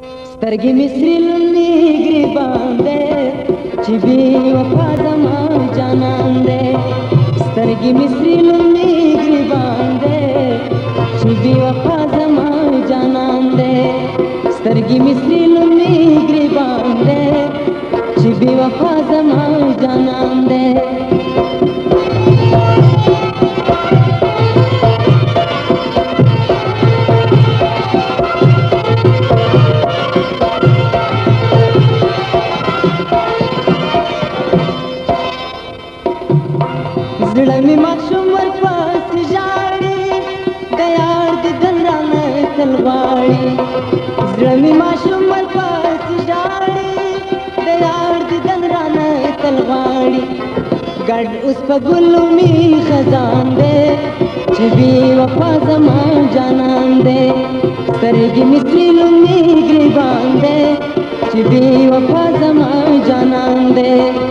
سترګې مصری لومې ګریبان دی چې بې وفا زما جانان دی سترګې مصری لومې ګریبان دی چې بې وفا زما جانان دی سترګې مصری لومې ګریبان دی چې بې وفا زما جانان دی زړه مې ماشوم ورپسې ژاړي د یار دیدن رانه تل غواړي زړه مې ماشوم ورپسې ژاړي د یار دیدن رانه تل غواړي ګډ اوس په ګلو مې خزان دی چې بې وفا زما جانان دی سترګې مې سرې لومې ګریبان دی چې بې وفا زما جانان دی